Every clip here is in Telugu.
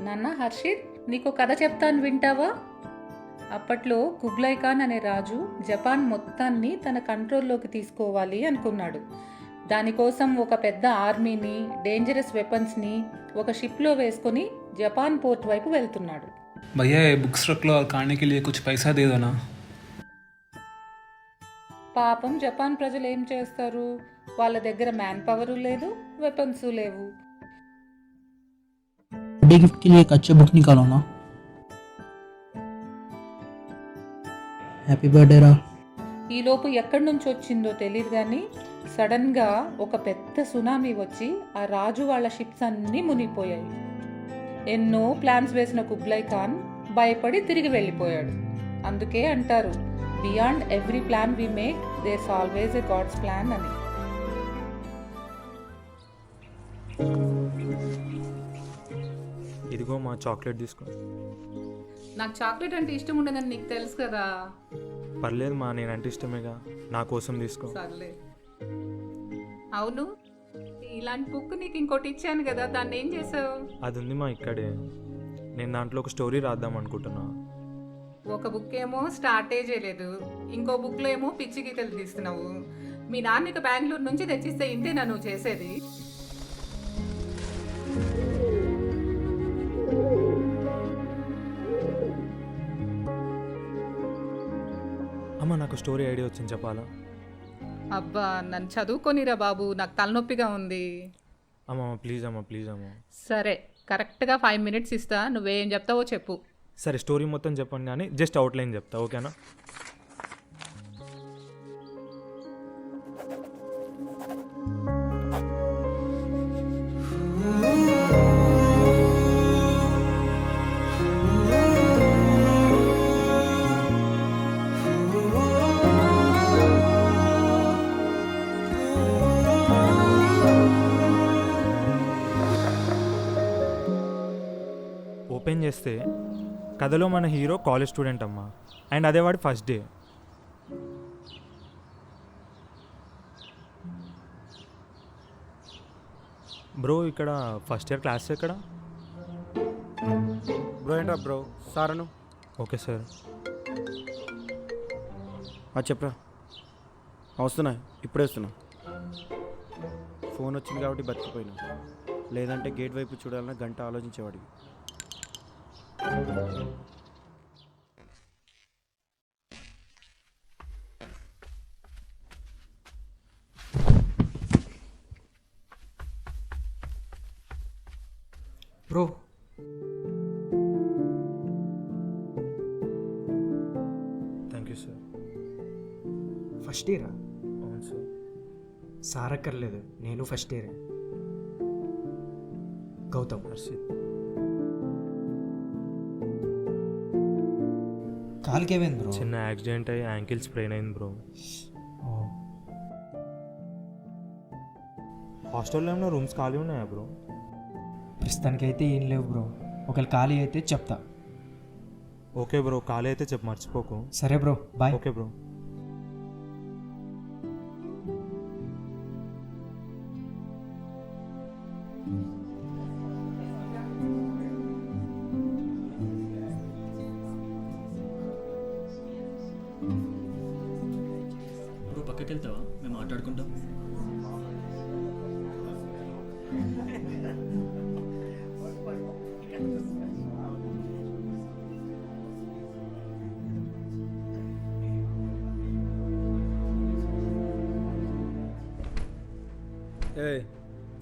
నాన్న హర్షిత్, నీకు కథ చెప్తాను వింటావా? అప్పట్లో కుబ్లై ఖాన్ అనే రాజు జపాన్ మొత్తాన్ని తన కంట్రోల్లోకి తీసుకోవాలి అనుకున్నాడు. దానికోసం ఒక పెద్ద ఆర్మీని, డేంజరస్ వెపన్స్ని ఒక షిప్లో వేసుకొని జపాన్ పోర్ట్ వైపు వెళ్తున్నాడు. भैया ये बुक्स रख लो और खाने के लिए कुछ पैसा दे दो ना। పాపం జపాన్ ప్రజలు ఏం చేస్తారు? వాళ్ళ దగ్గర మ్యాన్ పవరు లేదు, వెపన్స్ లేవు. बर्थडे गिफ्ट के लिए एक अच्छा बुक निकालो ना। హ్యాపీ బర్త్డే రా। ఈలోపు ఎక్కడి నుంచి వచ్చిందో తెలియదు కానీ సడన్గా ఒక పెద్ద సునామీ వచ్చి ఆ రాజు వాళ్ళ షిప్స్ అన్నీ మునిగిపోయాయి. ఎన్నో ప్లాన్స్ వేసిన కుబ్లై ఖాన్ భయపడి తిరిగి వెళ్ళిపోయాడు. అందుకే అంటారు, beyond every plan we make there's always a God's plan అని. ఇదిగో మా చాక్లెట్ తీసుకో. నాకు చాక్లెట్ అంటే ఇష్టం ఉండదని నీకు తెలుసు కదా. పర్లేదు మా, నేనంటే ఇష్టమేగా, నా కోసం తీసుకో. సర్లే. అవును, ఇలాంటి బుక్ నీకు ఇంకోటి ఇచ్చాను కదా, దాన్ని ఏం చేసావు? అది ఉంది మా ఇక్కడే. నేను దాంట్లో ఒక స్టోరీ రాద్దాం అనుకుంటున్నా. ఒక బుక్ ఏమో స్టార్టే చేయలేదు, ఇంకో బుక్లో ఏమో పిచ్చి గీతలు తీస్తున్నావు. మీ నాన్నకి బెంగళూరు నుంచి తెచ్చిస్తే ఇంతేనా నువ్వు చేసేది? అమ్మ, నాకు స్టోరీ ఐడియా వచ్చింది, చెప్పాలా? అబ్బా, నన్ను చదువుకోనిరా బాబు, నాకు తలనొప్పిగా ఉంది. అమ్మ ప్లీజ్ అమ్మ, ప్లీజ్ అమ్మ. సరే, కరెక్ట్గా 5 minutes ఇస్తా, నువ్వేం చెప్తావో చెప్పు. సరే, స్టోరీ మొత్తం చెప్పండి కానీ జస్ట్ అవుట్లైన్ చెప్తా, ఓకేనా? ఓపెన్ చేస్తే కథలో మన హీరో కాలేజ్ స్టూడెంట్ అమ్మా, అండ్ అదే వాడి ఫస్ట్ డే. బ్రో, ఇక్కడ ఫస్ట్ ఇయర్ క్లాస్ ఎక్కడ? బ్రో ఏంటా బ్రో? సారను ఓకే సార్. చెప్పరా. వస్తున్నా, ఇప్పుడే వస్తున్నా. ఫోన్ వచ్చింది కాబట్టి బతికిపోయినా, లేదంటే గేట్ వైపు చూడాలన్నా గంట ఆలోచించేవాడివి. Bro, thank you sir. First ఇయరా? అవును సార్. సార్ అక్కర్లేదు, నేను ఫస్ట్ ఇయరే. గౌతమ్. హర్షిత్. కాలుకి ఏమైంది బ్రో? చిన్న యాక్సిడెంట్ అయ్యి యాంకిల్ స్ప్రెయిన్ అయింది బ్రో. హాస్టల్లో ఏమైనా రూమ్స్ ఖాళీ ఉన్నాయా బ్రో? ప్రస్తుతానికి అయితే ఏం లేవు బ్రో, ఒకవేళ ఖాళీ అయితే చెప్తా. ఓకే బ్రో, ఖాళీ అయితే చెప్పు, మర్చిపోకు. సరే బ్రో, బాయ్. Okay bro. ఇప్పుడు పక్కకి వెళ్తావా, మేము మాట్లాడుకుంటాం.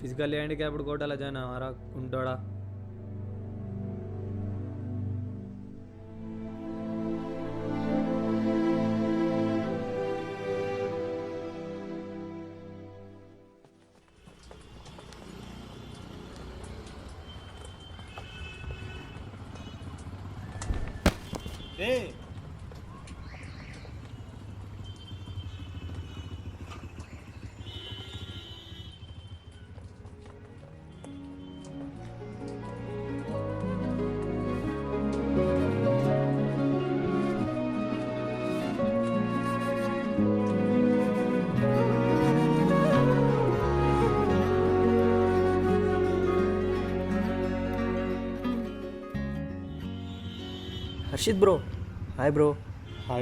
ఫిజికల్లీ హ్యాండిక్యాప్డ్ కోటాలో జాయిన్ అవ్వరా ఉంటాడా? హర్షిత్ బ్రో. Hi bro.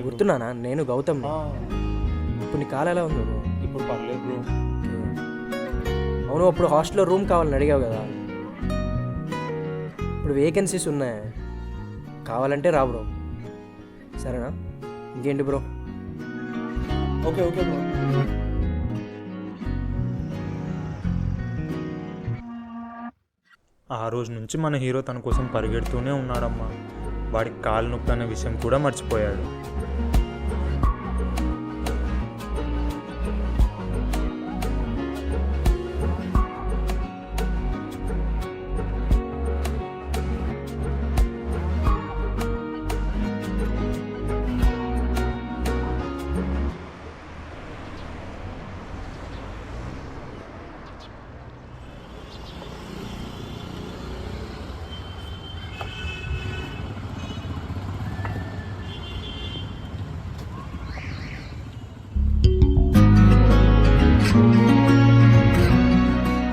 గుర్తున్నానా? నేను గౌతమ్. ఇప్పుడు నీ కాలు ఎలా ఉంది బ్రో? ఇప్పుడు పర్లేదు బ్రో. అవును, అప్పుడు హాస్టల్లో రూమ్ కావాలని అడిగావు కదా, ఇప్పుడు వేకెన్సీస్ ఉన్నాయి, కావాలంటే రా బ్రో. సరేనా? ఇంకేంటి బ్రో? Okay okay bro. ఆ రోజు నుంచి మన హీరో తన కోసం పరిగెడుతూనే ఉన్నాడమ్మా. వాడికి కాలు నొప్పి అనే విషయం కూడా మర్చిపోయాడు.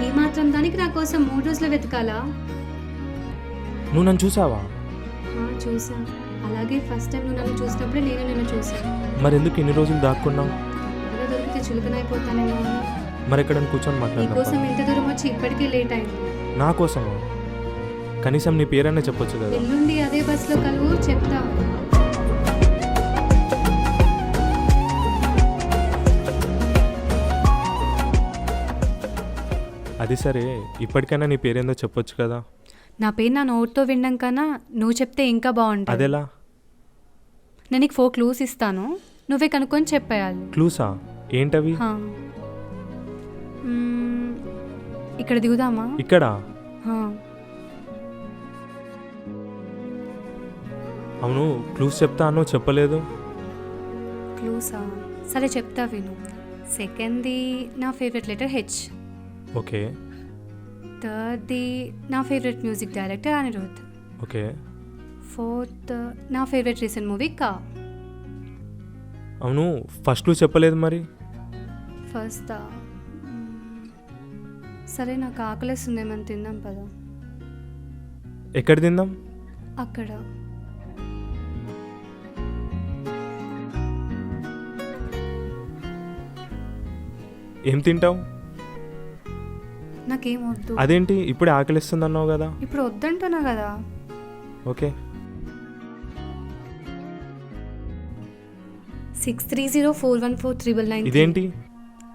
ఈ మాత్రం దానికి నా కోసం 3 రోజులు వెతకాలా? నువ్వు నన్ను చూసావా? చూసా. అలాగే ఫస్ట్ టైం నువ్వు నన్ను చూసినప్పుడే నేను నిన్ను చూసాను. మరెందుకు ఇన్ని రోజులు దాక్కున్నావు? త్వరగా దొరికితే చులకనైపోతానేమో. మరి ఎక్కడ కూర్చొని నీ కోసం మాట్లాడదాం. ఎంత దూరం వచ్చి ఇప్పటికే లేట్ అయింది. నా కోసమా? కనీసం నీ పేరైనా చెప్పొచ్చు కదా. ఎల్లుండి అదే బస్సులో కలువు, చెప్తా. అది సరే, ఇప్పటికైనా నీ పేరేందో చెప్పొచ్చు కదా. నా పేరు నా నోట్తో వినడం కన్నా నువ్వు చెప్తే ఇంకా బాగుంటుంది. అదెలా? నేను నీకు 4 క్లూస్ ఇస్తాను, నువ్వే కనుక్కొని చెప్పేయాలి. క్లూసా? ఏంటవి? హా. ఇక్కడ దిగుదామా? ఇక్కడ? హా. అవును, క్లూస్ చెప్తా అన్నావు, చెప్పలేదు. క్లూసా? సరే చెప్తా విను. సెకండ్ది నా ఫేవరెట్ లెటర్ హెచ్. ఓకే. థర్డ్ది నా favourite music director Anirudh. Okay. Fourth నా ఫేవరెట్ రీసెంట్ మూవీ కా. అవును, ఫస్ట్ క్లూ చెప్పలేదు మరి. ఫస్ట్ సరే, నాకు ఆకలిస్తుంది, ఏమైనా తిందాం పదా. ఎక్కడ తిందాం? అక్కడ. ఏం తింటావు? నాకేం వద్దు. అదేంటి ఇప్పుడే ఆకలిస్తుంది అన్నావు కదా. ఇప్పుడు వద్దంటున్నా కదా. ఓకే. 63041439. ఇదేంటి?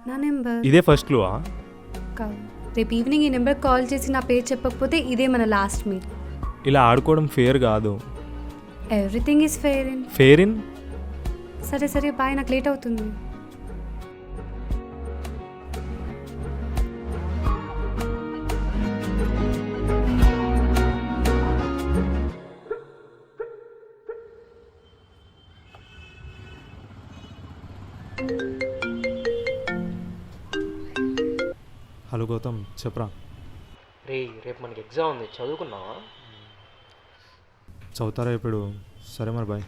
నా నెంబర్. ఇదే ఫస్ట్ క్లూవా? కాదు, రేపు ఈవినింగ్ ఈ నెంబర్ కాల్ చేసి నా పేరు చెప్పకపోతే ఇదే మన లాస్ట్ మీట్. ఇలా ఆడుకోవడం ఫేర్ కాదు. Everything is fair in. Fair in? సరే సరే బాయ్, నాకు లేట్ అవుతుంది. హలో గౌతమ్, చెప్పరా. రేపు మనకి ఎగ్జామ్ ఉంది, చదువుకున్నావా? చదువుతారా ఇప్పుడు? సరే మరి బాయ్.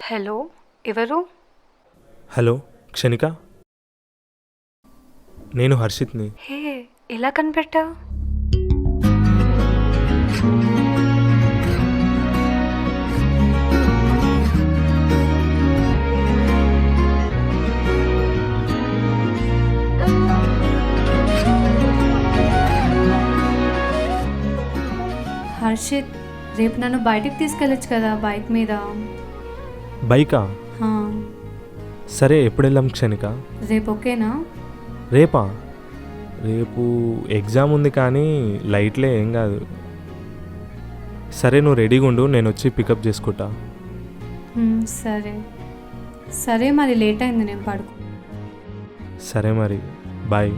హలో, ఎవరు? హలో క్షణిక, నేను హర్షిత్ని. హే, ఎలా కనిపెట్టా? హర్షిత్, రేపు నన్ను బయటికి తీసుకెళ్ళచ్చు కదా బైక్ మీద? బైకా? సరే ఎప్పుడు వెళ్దాం క్షణిక? రేపు ఓకేనా? రేపా? రేపు ఎగ్జామ్ ఉంది కానీ లైట్లే, ఏం కాదు. సరే నువ్వు రెడీగా ఉండు, నేను వచ్చి పికప్ చేసుకుంటా. సరే సరే, మరి లేట్ అయింది, నేను పడుకో. సరే మరి, బాయ్.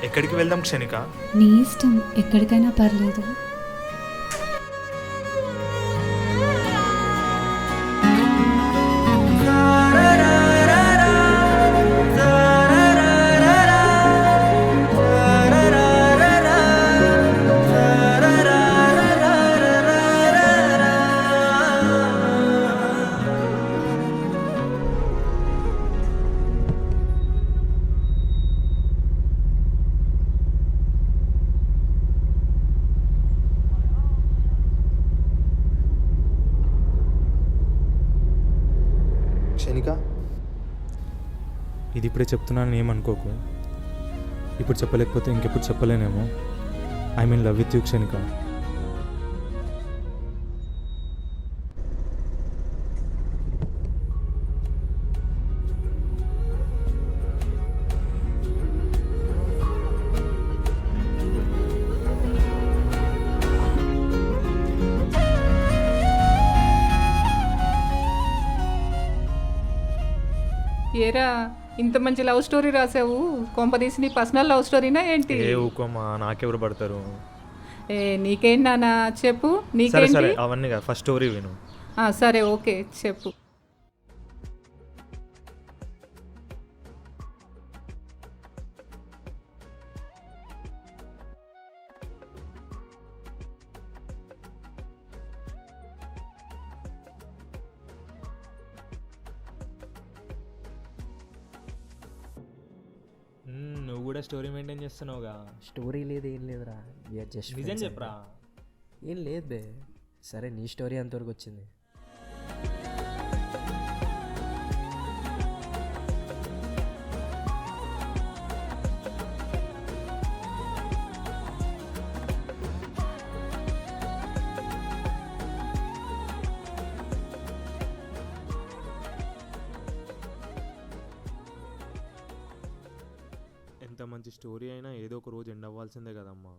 ఎక్కడికి వెళ్దాం క్షణిక? నీ ఇష్టం, ఎక్కడికైనా పర్లేదు. క్షణిక, ఇది ఇప్పుడే చెప్తున్నాను ఏమనుకోకు. ఇప్పుడు చెప్పలేకపోతే ఇంకెప్పుడు చెప్పలేనేమో. I mean love with you Kshanika. ఏరా, ఇంత మంచి లవ్ స్టోరీ రాసావు, కొంపదీసి నీ పర్సనల్ లవ్ స్టోరీనా ఏంటి? ఏ ఊకోమా, నాకెవరు పడతారు? ఏ నీకేంటి నాన్న, చెప్పు సరే నీకేంటి? సరే, అవన్నీ కాదు, ఫస్ట్ స్టోరీ విను. సరే ఓకే, చెప్పు. నువ్వు కూడా స్టోరీ మెయింటైన్ చేస్తున్నావుగా. స్టోరీ లేదు, ఏం లేదురా. వీఆర్ జస్ట్ నిజం చెప్పరా. ఏం లేదు బే. సరే నీ స్టోరీ అంతవరకు వచ్చింది. ఎంత మంచి స్టోరీ అయినా ఏదో ఒక రోజు ఎండ్ అవ్వాల్సిందే కదమ్మా.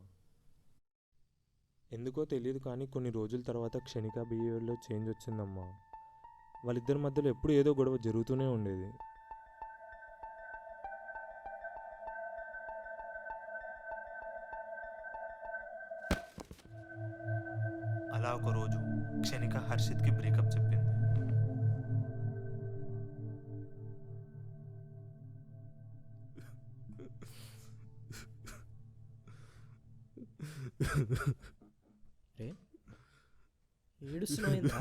ఎందుకో తెలియదు కానీ కొన్ని రోజుల తర్వాత క్షణిక బిహేవియర్లో చేంజ్ వచ్చిందమ్మా. వాళ్ళిద్దరి మధ్యలో ఎప్పుడు ఏదో గొడవ జరుగుతూనే ఉండేది. అలా ఒక రోజు క్షణిక హర్షిత్కి బ్రేకప్ చెప్పింది. ఏడుస్తున్నావేంద్రా?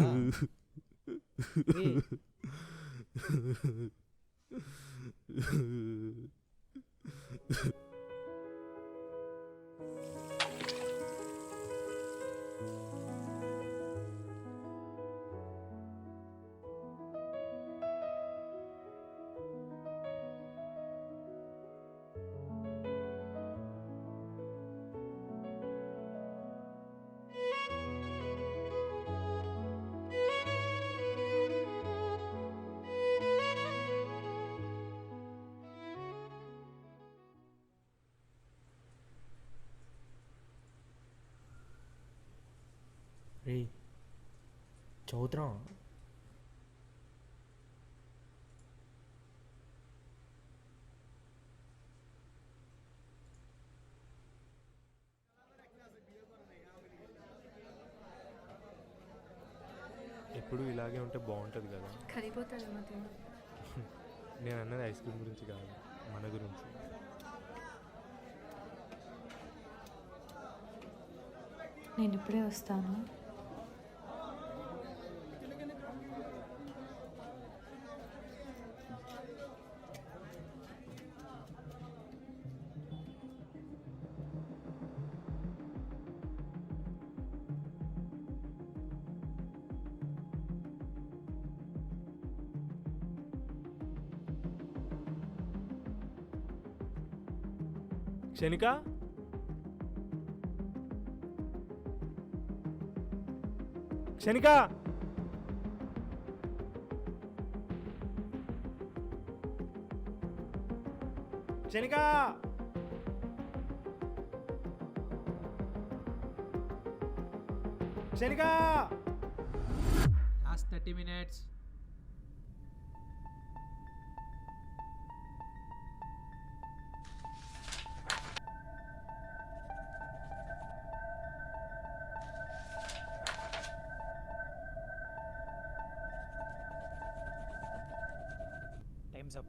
రే చదువుతున్నా? ఎప్పుడు ఇలాగే ఉంటే బాగుంటుంది కదా. కరిగిపోతుంది మధ్య. నేను అన్నది ఐస్ క్రీమ్ గురించి కాదు, మన గురించి. నేను ఇప్పుడే వస్తాను. క్షణిక క్షణిక క్షణిక క్షణిక లాస్ట్ 30 minutes. Time's up.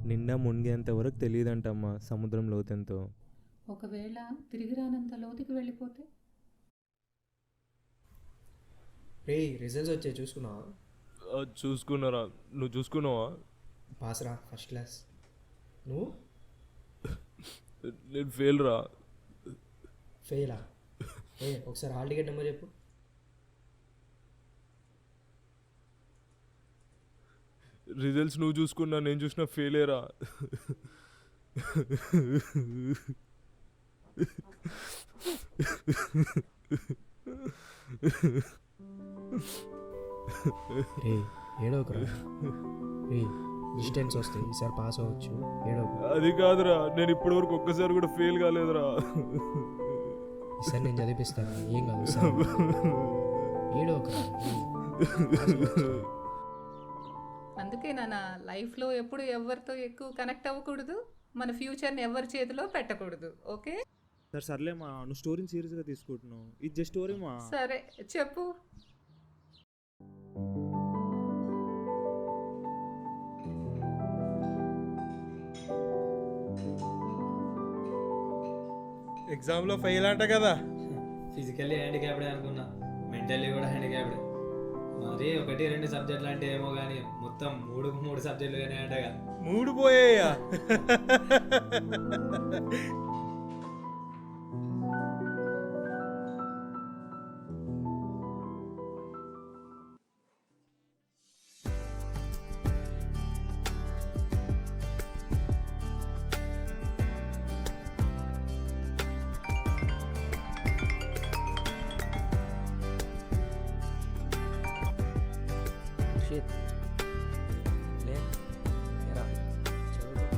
నిండా మునిగేంత వరకు తెలియదంటమ్మా సముద్రం లోతెంతో. ఒకవేళ తిరిగి రానంత లోతుకి వెళ్ళిపోతే? రే రిజల్ట్స్ వచ్చాయి చూసుకున్నావా? చూసుకున్నారా? నువ్వు చూసుకున్నావా? పాస్ రా, ఫస్ట్ క్లాస్. నువ్వు నేను ఫెయిల్ రా. ఫెయిలా? ఒకసారి హాల్ టికెట్ నెంబర్ చెప్పు. రిజల్ట్స్ నువ్వు చూసుకున్నా, నేను చూసిన ఫెయిలేరా. రే ఏడోకరా. రే డిస్టెన్స్ వస్తాయి, ఈసారి పాస్ అవ్వచ్చు. ఏడోకు. అది కాదురా, నేను ఇప్పటివరకు ఒక్కసారి కూడా ఫెయిల్ కాలేదురా. ఈసారి నేను చదివిపిస్తాను, ఏం కాదు సార్. ఏడోకరా. అందుకే నా లైఫ్లో ఎప్పుడు ఎవరితో ఎక్కువ కనెక్ట్ అవ్వకూడదు, మన ఫ్యూచర్ని ఎవరి చేతిలో పెట్టకూడదు. ఓకే సర్లే మా, నువ్వు స్టోరీని సీరియస్గా తీసుకుంటున్నావు. ఇది జస్ట్ స్టోరీ మా. సరే చెప్పు. ఎగ్జామ్లో ఫెయిల్ అంట కదా. ఫిజికల్లీ హ్యాండిక్యాప్డే అనుకున్నా, మెంటల్లీ కూడా హ్యాండిక్యాప్డే. మరి 1-2 సబ్జెక్టులు అంటే ఏమో కానీ మొత్తం 3 సబ్జెక్టులు కానీ అంటగా. 3 పోయాయా? షిట్. లే ఏరా, చదువుకో.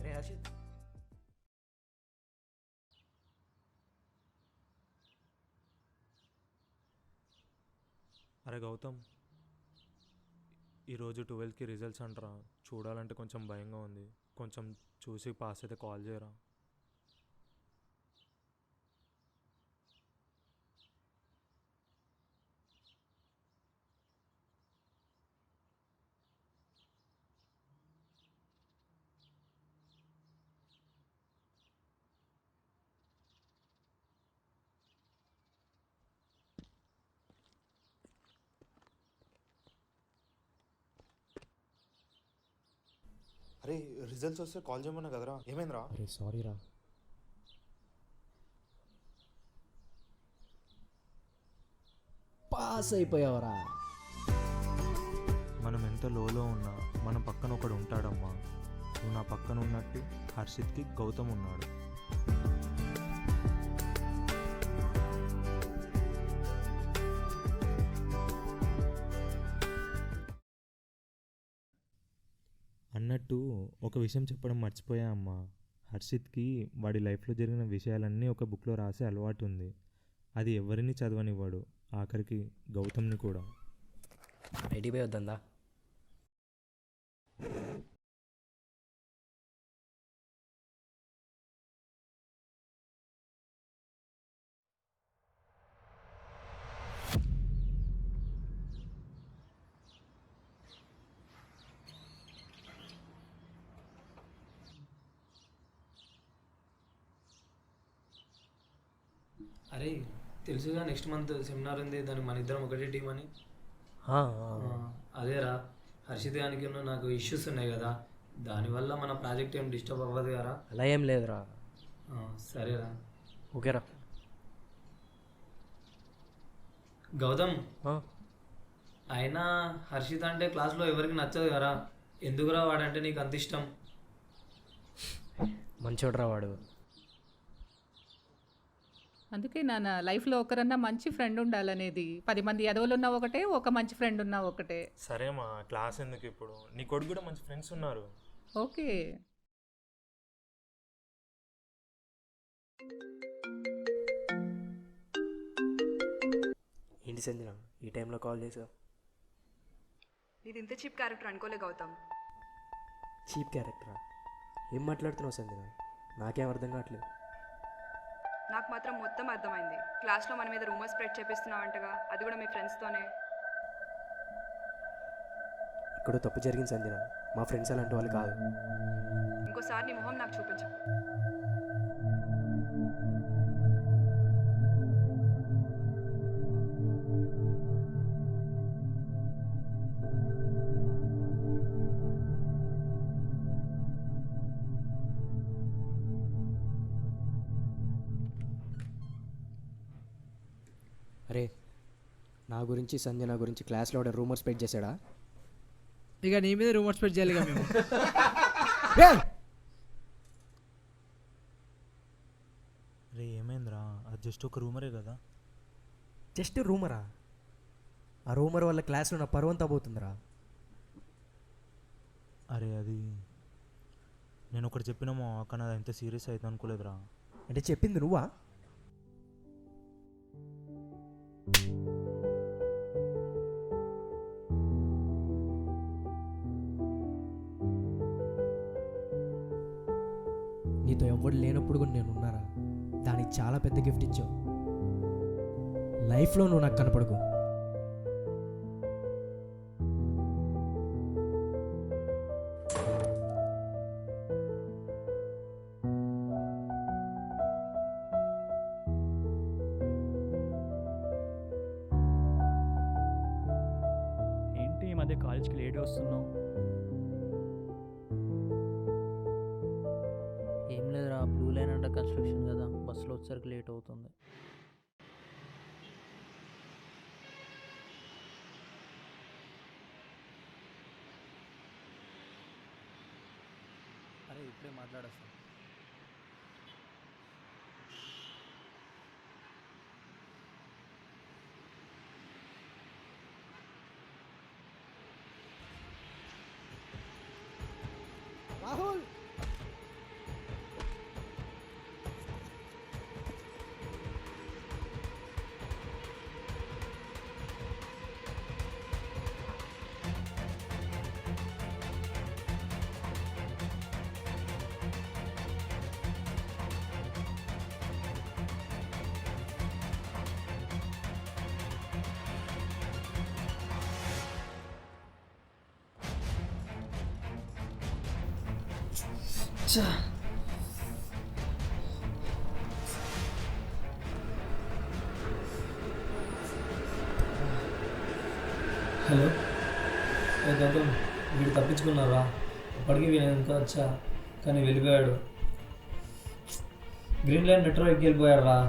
రే హర్షిత్. అరే గౌతమ్, ఈరోజు 12కి రిజల్ట్స్ అంటారా? చూడాలంటే కొంచెం భయంగా ఉంది. కొంచెం చూసి పాస్ అయితే కాల్ చేయరా? అరే రిజల్ట్స్ వస్తే కాల్ చేయమన్నా కదరా, ఏమైందిరా? అరే సారీ రా. పాస్ అయిపోయావరా. మనం ఎంత లోలో ఉన్నా మన పక్కన ఒకడు ఉంటాడమ్మా. నువ్వు నా పక్కన ఉన్నట్టు హర్షిత్కి గౌతమ్ ఉన్నాడు. అన్నట్టు ఒక విషయం చెప్పడం మర్చిపోయా అమ్మా. హర్షిత్కి వాడి లైఫ్లో జరిగిన విషయాలన్నీ ఒక బుక్లో రాసే అలవాటు ఉంది. అది ఎవరిని చదవనివ్వడు, ఆఖరికి గౌతమ్ని కూడా. బయటికి పోయి వద్దా? అరే తెలుసుగా నెక్స్ట్ మంత్ సెమినార్ ఉంది, దానికి మన ఇద్దరం ఒకటే టీం అని. అదేరా హర్షిత్ గానికి నాకు ఇష్యూస్ ఉన్నాయి కదా, దానివల్ల మన ప్రాజెక్ట్ ఏం డిస్టర్బ్ అవ్వదు కదా. అలా ఏం లేదురా. సరేరా. ఓకేరా. గౌతమ్, అయినా హర్షిత్ అంటే క్లాస్లో ఎవరికి నచ్చదు కదా, ఎందుకురా వాడంటే నీకు అంత ఇష్టం? మంచోడ్రా వాడు. అందుకే నా లైఫ్లో ఒకరన్నా మంచి ఫ్రెండ్ ఉండాలనేది. 10 మంది ఎదవలు ఉన్నా ఒకటే, ఒక మంచి ఫ్రెండ్ ఉన్నా ఒకటే. సరేమా, క్లాస్ ఎందుకు ఇప్పుడు, నీ కొడుకు కూడా మంచి ఫ్రెండ్స్ ఉన్నారు. ఓకే. ఏంటి సంజన ఈ టైంలో కాల్ చేసావు? ఇది ఇంత చీప్ క్యారెక్టర్ అనుకోలే గౌతమ్. చీప్ క్యారెక్టరా? ఏం మాట్లాడుతున్నావు సంజన? నాకేం అర్థం కావట్లేదు. నాకు మాత్రం మొత్తం అర్థమైంది. క్లాస్లో మన మీద రూమర్ స్ప్రెడ్ చేపిస్తున్నావంటగా, అది కూడా మీ ఫ్రెండ్స్తోనే. ఇక్కడ తప్పు జరిగింది సంజన, మా ఫ్రెండ్స్ అలాంటి వాళ్ళు కాదు. ఇంకోసారి నీ మొహం నాకు చూపించు. అరే, నా గురించి సంజన గురించి క్లాస్లో రూమర్ స్ప్రెడ్ చేశాడా? ఇక నీ మీద రూమర్స్ స్ప్రెడ్ చేయాలి ఇక మేము. రే ఏమైందిరా, అది జస్ట్ ఒక రూమరే కదా. జస్ట్ రూమరా? ఆ రూమర్ వల్ల క్లాస్లో నా పరువంతా పోతుందిరా. అరే అది నేను ఒకటి చెప్పినామో, కానీ అది ఎంత సీరియస్ అవుతుంది అనుకోలేదురా. అంటే చెప్పింది నువ్వా? నీతో ఎవడు లేనప్పుడు కూడా నేను ఉన్నారా? దానికి చాలా పెద్ద గిఫ్ట్ ఇచ్చావు. లైఫ్లో నువ్వు నాకు కనపడకు. ఏంటి ఈ మధ్య కాలేజ్కి లేట్ వస్తున్నావు? ఏం లేదురా, బ్లూ లైన్ అండర్ కన్స్ట్రక్షన్ కదా, బస్సులో వచ్చేసరికి లేట్ అవుతుంది. అరే ఇప్పుడే మాట్లాడేస్తాను. రాహుల్, హలో గౌతమ్, వీడు తప్పించుకున్నారా? అప్పటికి వీడు ఇంకా వచ్చా, కానీ వెళ్ళిపోయాడు. గ్రీన్ లైన్ నెట్వర్క్కి వెళ్ళిపోయాడు రా.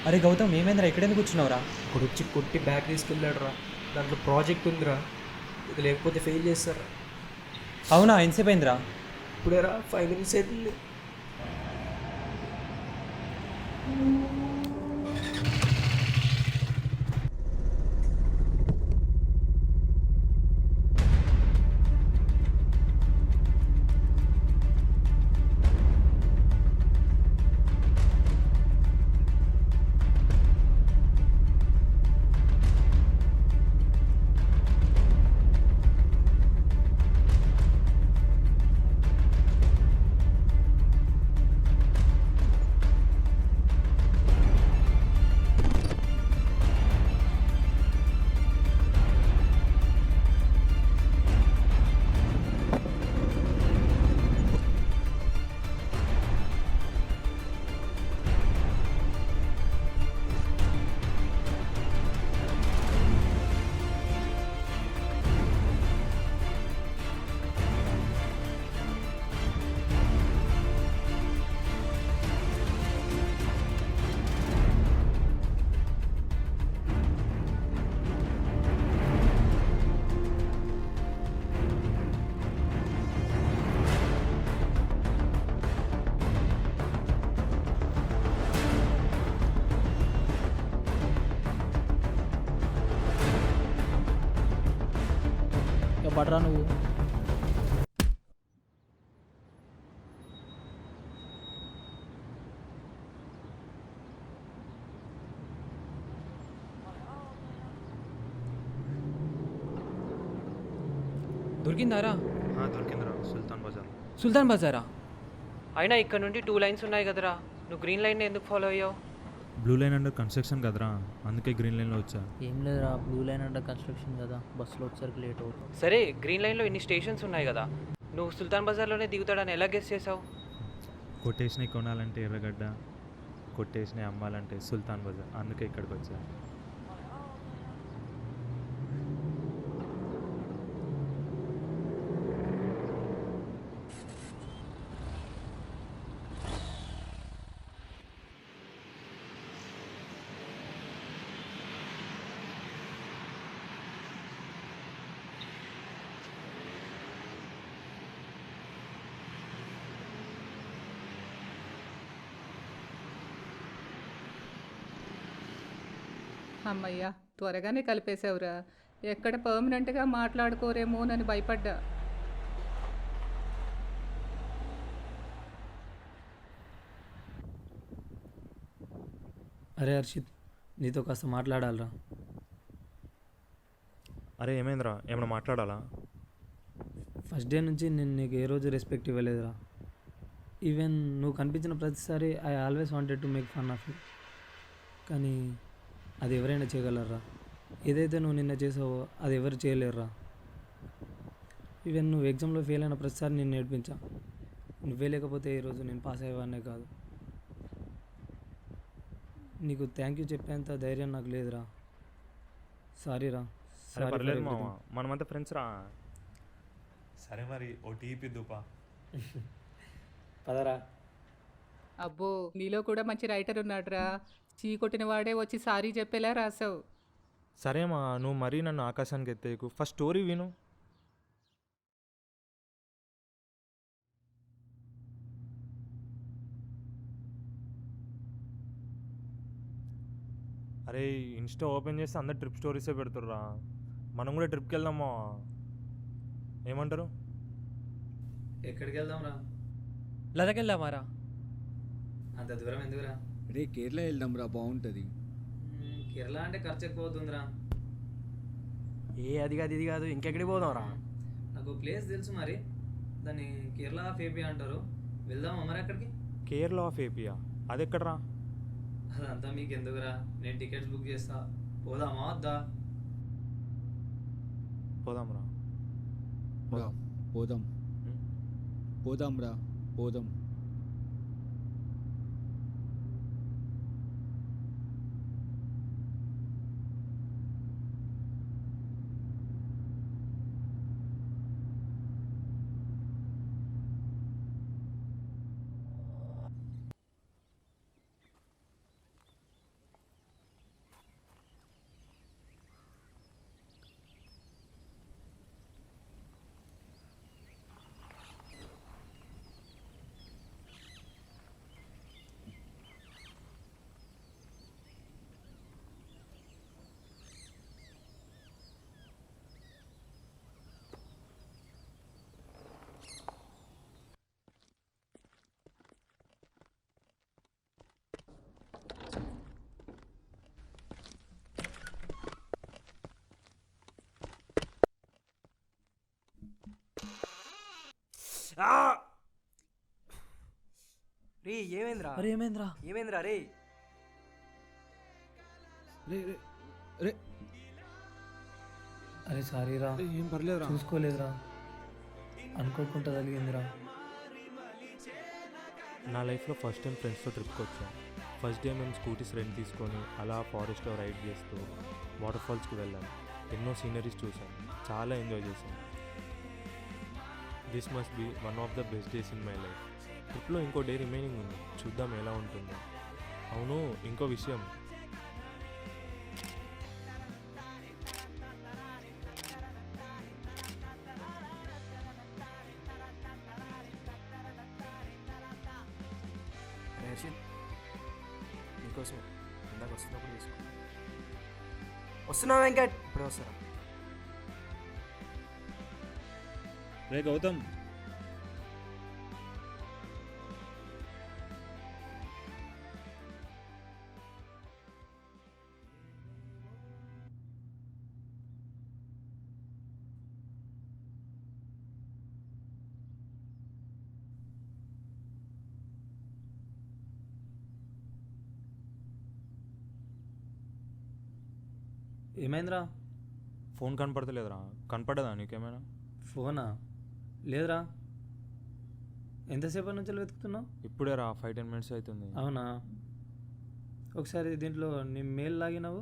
అరే గౌతమ్, ఏమైందిరా? ఎక్కడెందుకు కూర్చున్నావురా? ఇప్పుడు వచ్చి కొట్టి బ్యాగ్ తీసుకెళ్ళాడు రా. దాంట్లో ప్రాజెక్ట్ ఉందిరా, ఇది లేకపోతే ఫెయిల్ చేస్తారా. అవునా, ఎంతసేపు అయిందిరా? ఇప్పుడే రా, 5 minutes అవుతుంది. పడరా నువ్వు. దొరికిందారా? దొరికిందిరా, సుల్తాన్ బజార్. సుల్తాన్ బజారా? అయినా ఇక్కడ నుండి 2 లైన్స్ ఉన్నాయి కదరా, నువ్వు గ్రీన్ లైన్ ఎందుకు ఫాలో అయ్యావు? బ్లూ లైన్ అండర్ కన్స్ట్రక్షన్ కదరా, అందుకే గ్రీన్ లైన్లో వచ్చా. ఏం లేదురా, బ్లూ లైన్ అండర్ కన్స్ట్రక్షన్ కదా, బస్సులో వచ్చేసరికి లేట్ అవుతుంది. సరే, గ్రీన్ లైన్లో ఇన్ని స్టేషన్స్ ఉన్నాయి కదా, నువ్వు సుల్తాన్ బజార్లోనే దిగుతాడని ఎలా గెస్ చేసావు? కొట్టేసినవి కొనాలంటే ఎర్రగడ్డ, కొట్టేసినవి అమ్మాలంటే సుల్తాన్ బజార్, అందుకే ఇక్కడికి వచ్చా. అమ్మయ్యా, త్వరగానే కలిపేశావురా. ఎక్కడ పర్మనెంట్గా మాట్లాడుకోరేమోనని భయపడ్డా. అరే హర్షిత్, నీతో కాస్త మాట్లాడాలరా. అరే ఏమైందిరా, ఏమైనా మాట్లాడాలా? ఫస్ట్ డే నుంచి నేను నీకు ఏ రోజు రెస్పెక్ట్ ఇవ్వలేదురా. ఈవెన్ నువ్వు కనిపించిన ప్రతిసారి I always wanted to make fun of you. కానీ అది ఎవరైనా చేయగలరా? ఏదైతే నువ్వు నిన్న చేసావో అది ఎవరు చేయలేరురా. ఈవెన్ నువ్వు ఎగ్జామ్లో ఫెయిల్ అయిన ప్రతిసారి నేను నేర్పించా. నువ్వే లేకపోతే ఈరోజు నేను పాస్ అయ్యేవాడినే కాదు. నీకు థ్యాంక్ యూ చెప్పేంత ధైర్యం నాకు లేదురా. సారీరా. పర్లేదు మామ, మనమంతా ఫ్రెండ్స్ రా. సరే మరి ఓ టీ పిద్దుపా. పదరా. అబ్బో, నీలో కూడా మంచి రైటర్ ఉన్నాడురా. చీ కొట్టిన వాడే వచ్చి సారీ చెప్పేలా రాసావు. సరేమా, నువ్వు మరీ నన్ను ఆకాశానికి ఎత్తేకు, ఫస్ట్ స్టోరీ విను. అరే ఇన్స్టా ఓపెన్ చేస్తే అందరు ట్రిప్ స్టోరీసే పెడుతుర్రా. మనం కూడా ట్రిప్కి వెళ్దామా? ఏమంటారు? ఎక్కడికి వెళ్దాం రా? లదకి వెళ్దామారా? అంత దూరం ఎందుకురా? రే కేరళ వెళ్దాం రా, బాగుంటుంది. కేరళ అంటే ఖర్చు ఎక్కువ అవుతుందిరా. అది కాదు ఇది కాదు, ఇంకెక్కడికి పోదాం రా? నాకు ప్లేస్ తెలుసు మరి, దాన్ని కేరళ ఆఫ్ ఏపీ అంటారు. వెళ్దామా మరి అక్కడికి? కేరళ ఆఫ్ ఏపీయా? అది ఎక్కడరా? అదంతా మీకు ఎందుకురా, నేను టికెట్స్ బుక్ చేస్తా. పోదామా వద్దా? పోదాంరా. పోదాం పోదాం రా, పోదాం. రే ఏమైందిరా? అరే ఏమైందిరా? ఏమైందిరా రే? రే రే రే అరే సారీరా, ఏం పర్లేదురా. చూసుకోలేదురా, అనుకోకుండా కలిగిందిరా. నా లైఫ్లో ఫస్ట్ టైం ఫ్రెండ్స్తో ట్రిప్కి వచ్చాం. ఫస్ట్ డే మేము స్కూటీస్ రెంట్ తీసుకొని అలా ఫారెస్ట్లో రైడ్ చేస్తూ వాటర్ ఫాల్స్కి వెళ్ళాం. ఎన్నో సీనరీస్ చూసాం, చాలా ఎంజాయ్ చేసాం. This must be one of the best days in my life. ట్రిప్లో ఇంకో డే రిమైనింగ్ ఉంది, చూద్దాం ఎలా ఉంటుందో. అవును, ఇంకో విషయం, హర్షిత్, నీకోసం ఇందాక వస్తున్నప్పుడు తీసుకో. వస్తున్నా వెంకట్, ఇప్పుడే వస్తారా? రే గౌతమ్, ఏమైందిరా? ఫోన్ కనపడతలేదురా. కనపడదా నీకేమైనా? ఫోనా? లేదురా. ఎంతసేపటి నుంచి వెతుకుతున్నావు? ఇప్పుడే రా, 5-10 minutes అవుతుంది. అవునా? ఒకసారి దీంట్లో నీ మెయిల్ లాగినవు.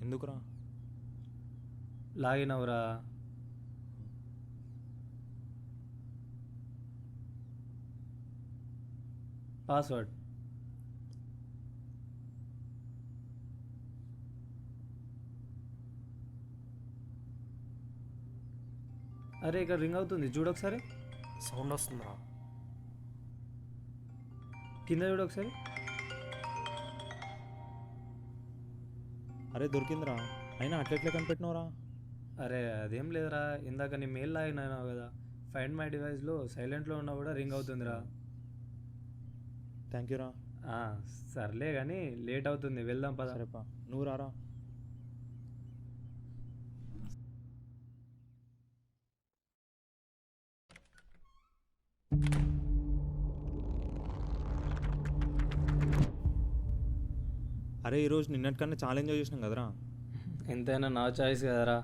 ఎందుకురా? లాగినవురా. పాస్వర్డ్. అరే ఇక్కడ రింగ్ అవుతుంది, చూడు ఒకసారి. సౌండ్ వస్తుందిరా. కింద చూడు ఒకసారి. అరే దొరికిందిరా. అయినా అట్లెట్లే కనిపెట్టినవరా? అరే అదేం లేదురా, ఇందాక నీ మెయిల్ లాగినావు కదా, ఫైండ్ మై డివైస్లో సైలెంట్లో ఉన్నా కూడా రింగ్ అవుతుందిరా. థ్యాంక్ యూ రా. సర్లే కానీ లేట్ అవుతుంది, వెళ్దాం పద. సరేపా, నువ్వు రారా. అరే ఈరోజు నిన్నటికన్నా చాలా ఎంజాయ్ చేసినాం కదరా. ఎంతైనా నా చాయిస్ కదరా.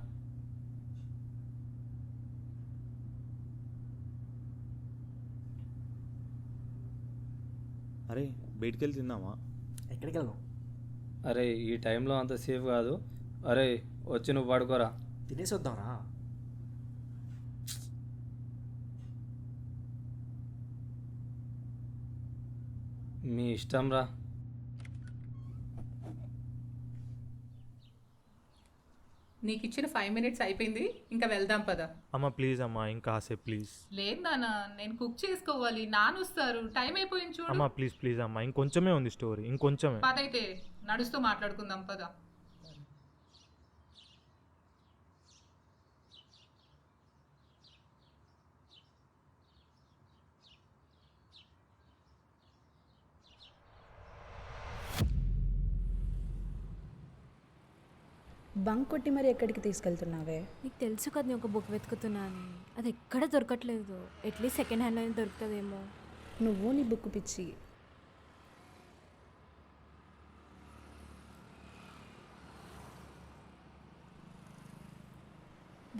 అరే బయటికి వెళ్ళి తిందామా? ఎక్కడికి వెళ్దాం? అరే ఈ టైంలో అంత సేఫ్ కాదు. అరే వచ్చి నువ్వు పడుకోరా. తినేసి వద్దాంరా. మీ ఇష్టం రా. నీకు ఇచ్చిన 5 minutes అయిపోయింది, ఇంకా వెళ్దాం పద. అమ్మ ప్లీజ్ అమ్మా, ఇంకా కాసేపు ప్లీజ్. లేదు నాన్న, నేను కుక్ చేసుకోవాలి, నానొస్తారు, టైం అయిపోయింది చూడు. అమ్మా ప్లీజ్ ప్లీజ్ అమ్మా, ఇంకొంచెమే ఉంది స్టోరీ, ఇంకొంచెమే. పదైతే నడుస్తూ మాట్లాడుకుందాం పద. బంక్ కొట్టి మరి ఎక్కడికి తీసుకెళ్తున్నావే? నీకు తెలుసు కదా నేను ఒక బుక్ వెతుకుతున్నా అని, అది ఎక్కడ దొరకట్లేదు. అట్లీస్ట్ సెకండ్ హ్యాండ్ అయినా దొరుకుతుందేమో. నువ్వు నీ బుక్ పిచ్చి.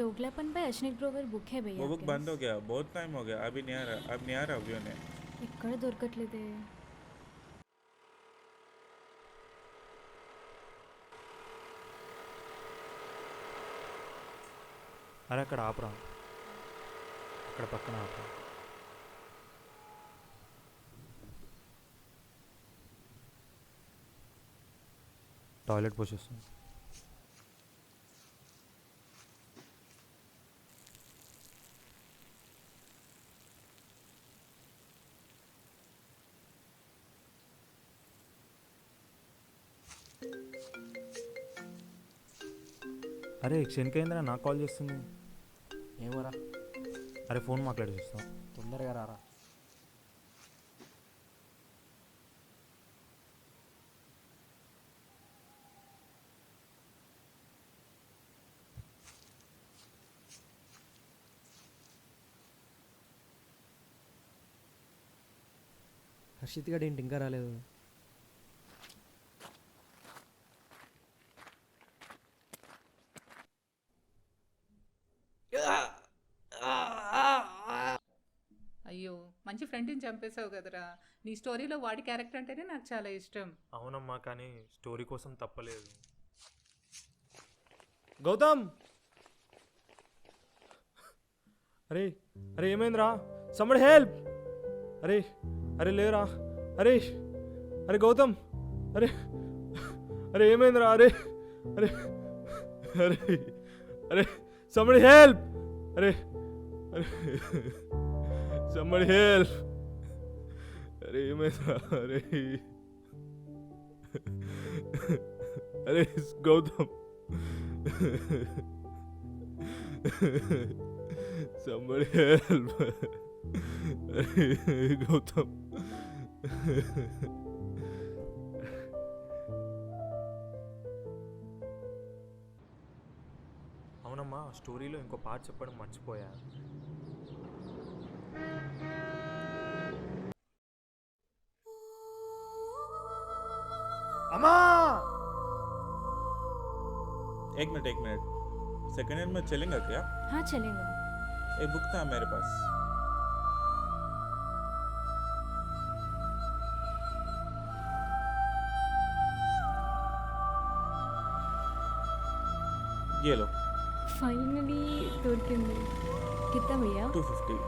दोगलापन पे अशनिक ग्रोवर बुक है भैया. वो बुक बंद हो गया, बहुत टाइम हो गया, अभी नहीं आ रहा, अब नहीं आ रहा अभी उन्हें. ఎక్కడ దొరకట్లేదే. అరే అక్కడ ఆపరా, అక్కడ పక్కన ఆపరా. టాయిలెట్ పోసేస్తాను. అరే క్షణికేంద్ర నాకు కాల్ చేస్తుంది. ఏమోరా. అరే ఫోన్ మాట్లాడి చూస్తాం. తొందరగా రారా. హర్షిత్ గడు ఏంటి ఇంకా రాలేదు? అయ్యో మంచి ఫ్రెండ్ని చంపేశావు కదరా. నీ స్టోరీలో వాడి క్యారెక్టర్ అంటేనే నాకు చాలా ఇష్టం. అవునమ్మా, కానీ స్టోరీ కోసం తప్పలేదు. గౌతమ్, అరే అరే ఏమైందిరా? Somebody help. అరే అరే లేరా. అరే అరే గౌతమ్, అరే అరే ఏమైందిరా? అరే అరే అరే అరే సమ్బడి హెల్ప్. అరే అరే సమ్బడి హెల్ప్. అరే ఏమైందిరా? అరే అరే గౌతమ్, Somebody help. Gautam. అవునమ్మా, స్టోరీలో ఇంకో పార్ట్ చెప్పడం మర్చిపోయా. అమ్మా! एक मिनट. सेकेंड हैंड में चलेगा क्या? हाँ चलेगा. एक बुक था मेरे पास. ये लो. फाइनली దొరికింది. कितना भैया? 250.